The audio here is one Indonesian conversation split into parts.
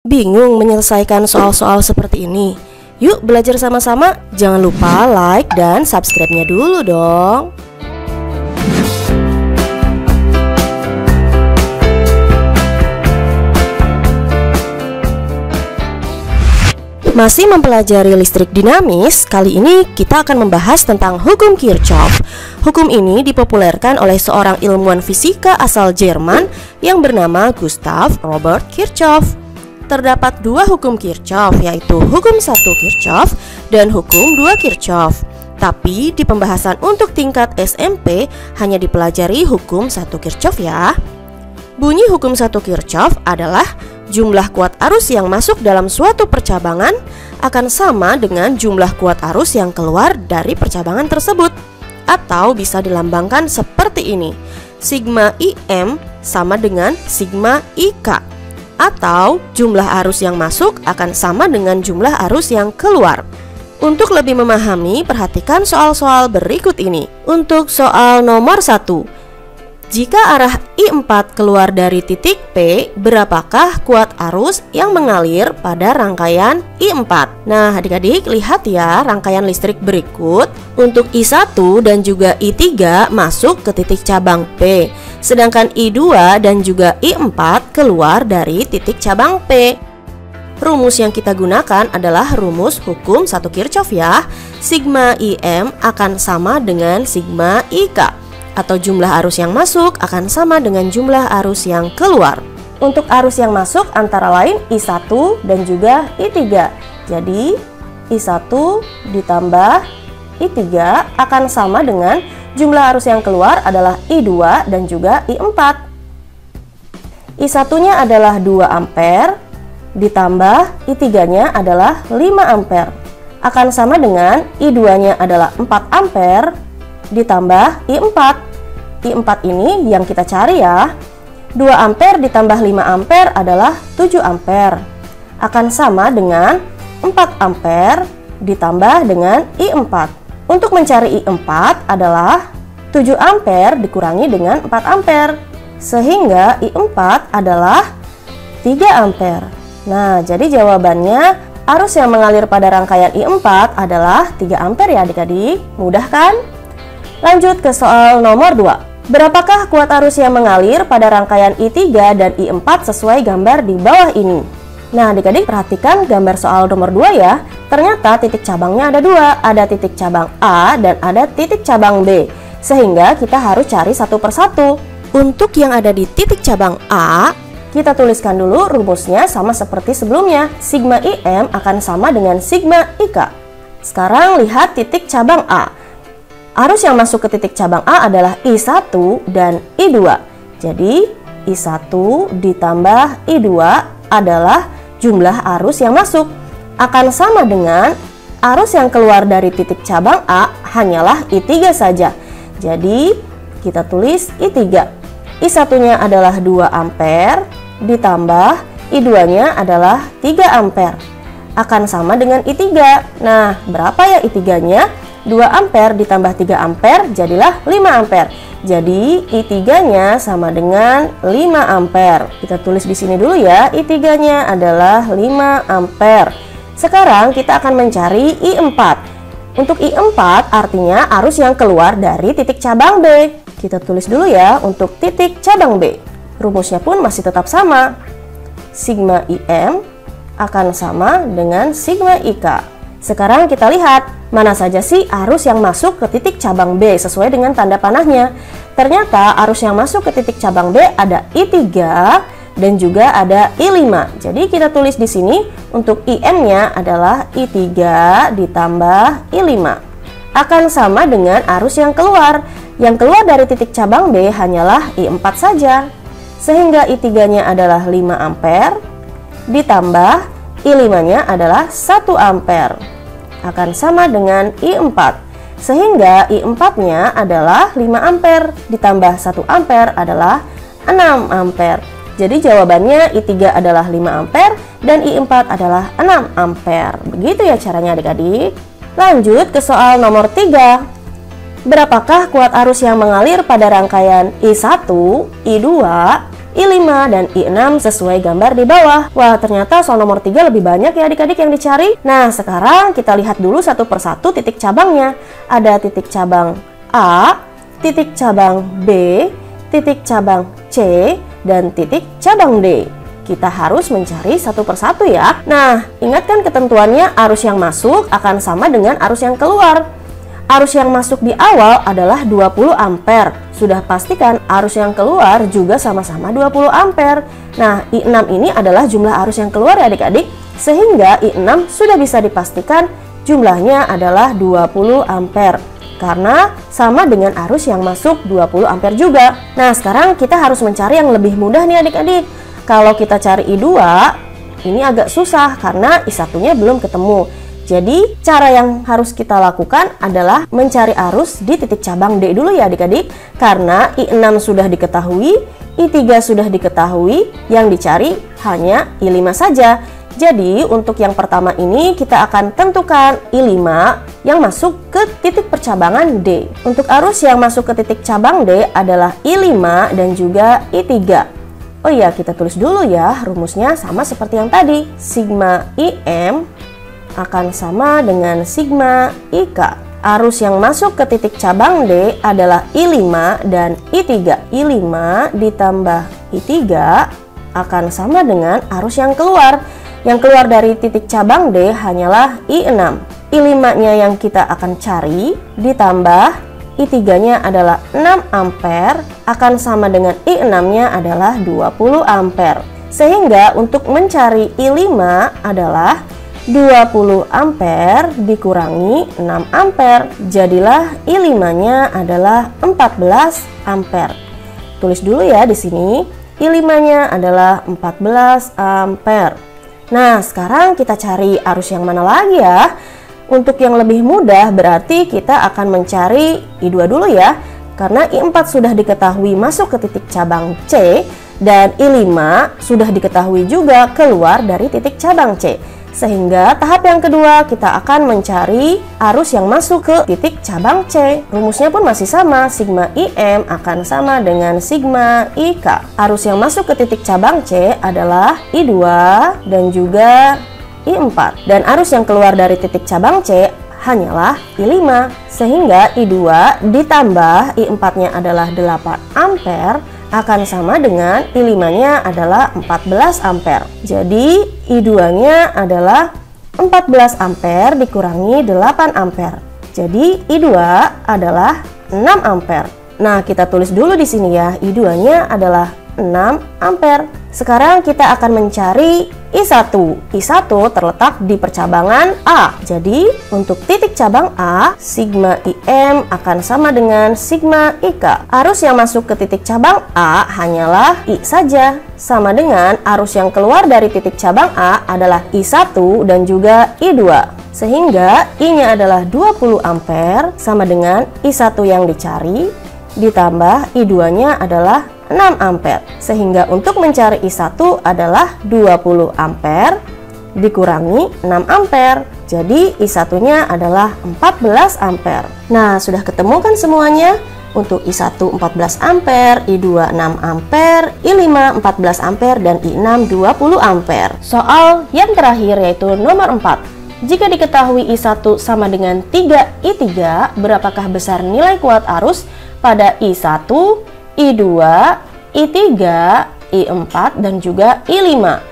Bingung menyelesaikan soal-soal seperti ini? Yuk belajar sama-sama. Jangan lupa like dan subscribe-nya dulu dong. Masih mempelajari listrik dinamis, kali ini kita akan membahas tentang hukum Kirchhoff. Hukum ini dipopulerkan oleh seorang ilmuwan fisika asal Jerman yang bernama Gustav Robert Kirchhoff. Terdapat dua hukum Kirchhoff, yaitu hukum 1 Kirchhoff dan hukum 2 Kirchhoff. Tapi di pembahasan untuk tingkat SMP hanya dipelajari hukum 1 Kirchhoff ya. Bunyi hukum 1 Kirchhoff adalah jumlah kuat arus yang masuk dalam suatu percabangan akan sama dengan jumlah kuat arus yang keluar dari percabangan tersebut. Atau bisa dilambangkan seperti ini. Sigma IM sama dengan sigma IK. Atau jumlah arus yang masuk akan sama dengan jumlah arus yang keluar. Untuk lebih memahami, perhatikan soal-soal berikut ini. Untuk soal nomor 1, jika arah I4 keluar dari titik P, berapakah kuat arus yang mengalir pada rangkaian I4? Nah, adik-adik lihat ya rangkaian listrik berikut. Untuk I1 dan juga I3 masuk ke titik cabang P, sedangkan I2 dan juga I4 keluar dari titik cabang P. Rumus yang kita gunakan adalah rumus hukum 1 Kirchhoff ya. Sigma IM akan sama dengan sigma IK, atau jumlah arus yang masuk akan sama dengan jumlah arus yang keluar. Untuk arus yang masuk antara lain I1 dan juga I3. Jadi I1 ditambah I3 akan sama dengan jumlah arus yang keluar adalah I2 dan juga I4. I1-nya adalah 2 ampere ditambah I3-nya adalah 5 ampere. Akan sama dengan I2-nya adalah 4 ampere ditambah I4. I4 ini yang kita cari ya. 2 ampere ditambah 5 ampere adalah 7 ampere. Akan sama dengan 4 ampere ditambah dengan I4. Untuk mencari I4 adalah 7 ampere dikurangi dengan 4 ampere, sehingga I4 adalah 3 ampere. Nah, jadi jawabannya arus yang mengalir pada rangkaian I4 adalah 3 ampere ya adik-adik. Mudah kan? Lanjut ke soal nomor 2. Berapakah kuat arus yang mengalir pada rangkaian I3 dan I4 sesuai gambar di bawah ini? Nah, adik-adik perhatikan gambar soal nomor 2 ya. Ternyata titik cabangnya ada 2, ada titik cabang A dan ada titik cabang B. Sehingga kita harus cari satu persatu. Untuk yang ada di titik cabang A, kita tuliskan dulu rumusnya sama seperti sebelumnya. Sigma IM akan sama dengan sigma IK. Sekarang lihat titik cabang A. Arus yang masuk ke titik cabang A adalah I1 dan I2. Jadi I1 ditambah I2 adalah jumlah arus yang masuk. Akan sama dengan arus yang keluar dari titik cabang A hanyalah I3 saja. Jadi kita tulis I3. I1-nya adalah 2 ampere ditambah I2-nya adalah 3 ampere. Akan sama dengan I3. Nah, berapa ya I3-nya? 2 ampere ditambah 3 ampere jadilah 5 ampere. Jadi I3-nya sama dengan 5 ampere. Kita tulis di sini dulu ya. I3-nya adalah 5 ampere. Sekarang kita akan mencari I4. Untuk I4 artinya arus yang keluar dari titik cabang B. Kita tulis dulu ya untuk titik cabang B. Rumusnya pun masih tetap sama. Sigma IM akan sama dengan sigma IK. Sekarang kita lihat mana saja sih arus yang masuk ke titik cabang B sesuai dengan tanda panahnya. Ternyata arus yang masuk ke titik cabang B ada I3 dan juga ada I5. Jadi kita tulis di sini untuk IM-nya adalah I3 ditambah I5. Akan sama dengan arus yang keluar. Yang keluar dari titik cabang B hanyalah I4 saja. Sehingga I3-nya adalah 5 ampere ditambah I5-nya adalah 1 ampere. Akan sama dengan I4. Sehingga I4-nya adalah 5 ampere ditambah 1 ampere adalah 6 ampere. Jadi jawabannya I3 adalah 5 ampere dan I4 adalah 6 ampere. Begitu ya caranya adik-adik. Lanjut ke soal nomor 3. Berapakah kuat arus yang mengalir pada rangkaian I1, I2, I5 dan I6 sesuai gambar di bawah. Wah, ternyata soal nomor 3 lebih banyak ya adik-adik yang dicari. Nah, sekarang kita lihat dulu satu persatu titik cabangnya. Ada titik cabang A, titik cabang B, titik cabang C, dan titik cabang D. Kita harus mencari satu persatu ya. Nah, ingatkan ketentuannya, arus yang masuk akan sama dengan arus yang keluar. Arus yang masuk di awal adalah 20 ampere. Sudah pastikan arus yang keluar juga sama-sama 20 ampere. Nah, I6 ini adalah jumlah arus yang keluar ya adik-adik. Sehingga I6 sudah bisa dipastikan jumlahnya adalah 20 ampere. Karena sama dengan arus yang masuk 20 ampere juga. Nah, sekarang kita harus mencari yang lebih mudah nih adik-adik. Kalau kita cari I2, ini agak susah karena I1-nya belum ketemu. Jadi, cara yang harus kita lakukan adalah mencari arus di titik cabang D dulu ya adik-adik. Karena I6 sudah diketahui, I3 sudah diketahui, yang dicari hanya I5 saja. Jadi, untuk yang pertama ini kita akan tentukan I5 yang masuk ke titik percabangan D. Untuk arus yang masuk ke titik cabang D adalah I5 dan juga I3. Oh iya, kita tulis dulu ya, rumusnya sama seperti yang tadi. Sigma IM akan sama dengan sigma IK. Arus yang masuk ke titik cabang D adalah I5 dan I3. I5 ditambah I3 akan sama dengan arus yang keluar. Yang keluar dari titik cabang D hanyalah I6. I5-nya yang kita akan cari ditambah I3-nya adalah 6 ampere akan sama dengan I6-nya adalah 20 ampere. Sehingga untuk mencari I5 adalah 20 ampere dikurangi 6 ampere. Jadilah I5-nya adalah 14 ampere. Tulis dulu ya di sini. I5-nya adalah 14 ampere. Nah, sekarang kita cari arus yang mana lagi ya? Untuk yang lebih mudah berarti kita akan mencari I2 dulu ya. Karena I4 sudah diketahui masuk ke titik cabang C dan I5 sudah diketahui juga keluar dari titik cabang C. Sehingga tahap yang kedua kita akan mencari arus yang masuk ke titik cabang C. Rumusnya pun masih sama, sigma IM akan sama dengan sigma IK. Arus yang masuk ke titik cabang C adalah I2 dan juga I4. Dan arus yang keluar dari titik cabang C hanyalah I5. Sehingga I2 ditambah I4-nya adalah 8 ampere akan sama dengan I5-nya adalah 14 ampere. Jadi I2-nya adalah 14 ampere dikurangi 8 ampere. Jadi I2 adalah 6 ampere. Nah, kita tulis dulu di sini ya, I2-nya adalah 6 ampere. Sekarang kita akan mencari I1. I1 terletak di percabangan A. Jadi, untuk titik cabang A, sigma IM akan sama dengan sigma IK. Arus yang masuk ke titik cabang A hanyalah I saja. Sama dengan arus yang keluar dari titik cabang A adalah I1 dan juga I2. Sehingga I-nya adalah 20 ampere sama dengan I1 yang dicari ditambah I2-nya adalah 6 ampere. Sehingga untuk mencari I1 adalah 20 ampere dikurangi 6 ampere. Jadi I1-nya adalah 14 ampere. Nah, sudah ketemu kan semuanya? Untuk I1 14 ampere, I2 6 ampere, I5 14 ampere, dan I6 20 ampere. Soal yang terakhir yaitu nomor 4. Jika diketahui I1 sama dengan 3I3, berapakah besar nilai kuat arus pada I1, I2, I3, I4, dan juga I5?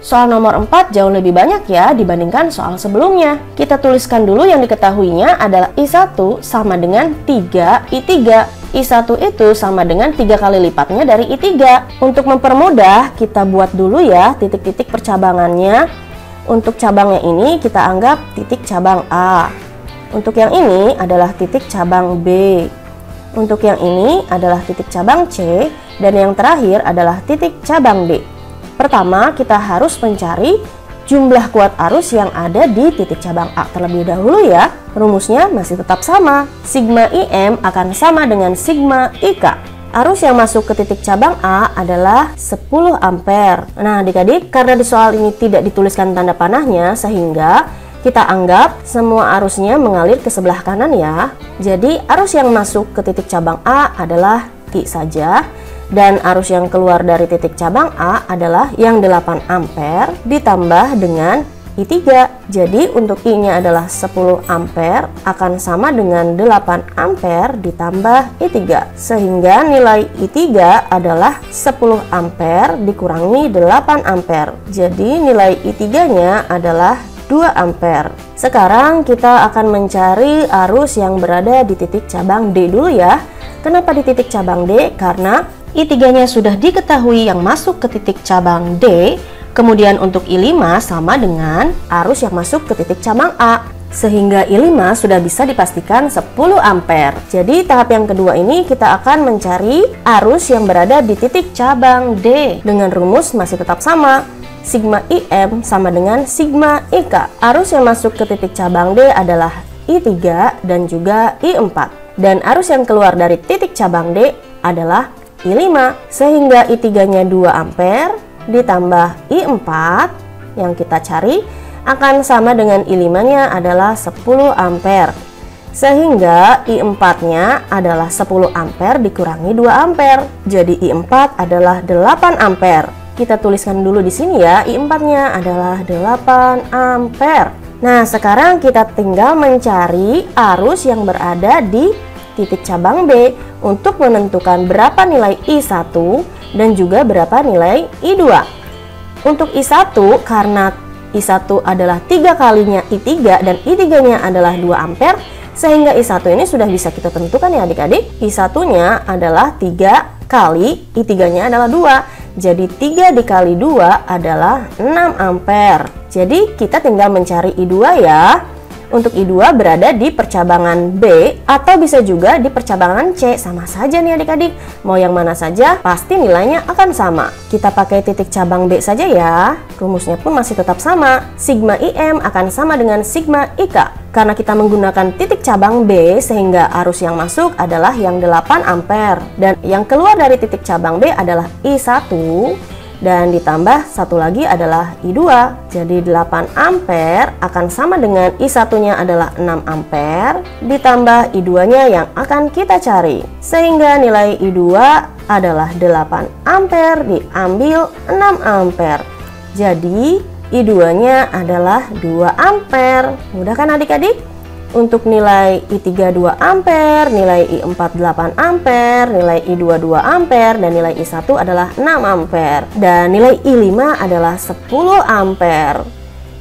Soal nomor 4 jauh lebih banyak ya dibandingkan soal sebelumnya. Kita tuliskan dulu yang diketahuinya adalah I1 sama dengan 3I3. I1 itu sama dengan 3 kali lipatnya dari I3. Untuk mempermudah, kita buat dulu ya titik-titik percabangannya. Untuk cabangnya ini kita anggap titik cabang A. Untuk yang ini adalah titik cabang B. Untuk yang ini adalah titik cabang C. Dan yang terakhir adalah titik cabang D. Pertama, kita harus mencari jumlah kuat arus yang ada di titik cabang A terlebih dahulu ya. Rumusnya masih tetap sama. Sigma IM akan sama dengan sigma IK. Arus yang masuk ke titik cabang A adalah 10 ampere. Nah, adik-adik, karena di soal ini tidak dituliskan tanda panahnya, sehingga kita anggap semua arusnya mengalir ke sebelah kanan ya. Jadi, arus yang masuk ke titik cabang A adalah I saja. Dan arus yang keluar dari titik cabang A adalah yang 8 ampere ditambah dengan I3. Jadi untuk I-nya adalah 10 ampere akan sama dengan 8 ampere ditambah I3. Sehingga nilai I3 adalah 10 ampere dikurangi 8 ampere. Jadi nilai I3-nya adalah 2 ampere. Sekarang kita akan mencari arus yang berada di titik cabang D dulu ya. Kenapa di titik cabang D? Karena I3-nya sudah diketahui yang masuk ke titik cabang D, kemudian untuk I5 sama dengan arus yang masuk ke titik cabang A, sehingga I5 sudah bisa dipastikan 10 ampere. Jadi tahap yang kedua ini kita akan mencari arus yang berada di titik cabang D dengan rumus masih tetap sama. Sigma IM sama dengan sigma IK. Arus yang masuk ke titik cabang D adalah I3 dan juga I4. Dan arus yang keluar dari titik cabang D adalah I5, sehingga I3-nya 2 ampere ditambah I4 yang kita cari akan sama dengan I5-nya adalah 10 ampere. Sehingga I4-nya adalah 10 ampere dikurangi 2 ampere. Jadi I4 adalah 8 ampere. Kita tuliskan dulu di sini ya, I4-nya adalah 8 ampere. Nah, sekarang kita tinggal mencari arus yang berada di titik cabang B untuk menentukan berapa nilai I1 dan juga berapa nilai I2. Untuk I1, karena I1 adalah 3 kalinya I3 dan I3-nya adalah 2 ampere, sehingga I1 ini sudah bisa kita tentukan ya adik-adik. I1-nya adalah 3 kali, I3-nya adalah 2. Jadi 3 dikali 2 adalah 6 ampere. Jadi kita tinggal mencari I2 ya. Untuk I2 berada di percabangan B atau bisa juga di percabangan C, sama saja nih adik-adik. Mau yang mana saja pasti nilainya akan sama. Kita pakai titik cabang B saja ya. Rumusnya pun masih tetap sama. Sigma IM akan sama dengan sigma IK. Karena kita menggunakan titik cabang B sehingga arus yang masuk adalah yang 8 ampere dan yang keluar dari titik cabang B adalah I1 dan ditambah satu lagi adalah I2. Jadi 8 ampere akan sama dengan I1-nya adalah 6 ampere ditambah I2-nya yang akan kita cari. Sehingga nilai I2 adalah 8 ampere diambil 6 ampere. Jadi I2-nya adalah 2 ampere. Mudah kan adik-adik? Untuk nilai I3 2 ampere, nilai I4 8 ampere, nilai I2 2 ampere, dan nilai I1 adalah 6 ampere. Dan nilai I5 adalah 10 ampere.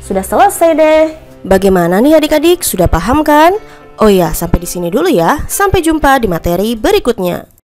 Sudah selesai deh. Bagaimana nih adik-adik? Sudah paham kan? Oh ya, sampai di sini dulu ya. Sampai jumpa di materi berikutnya.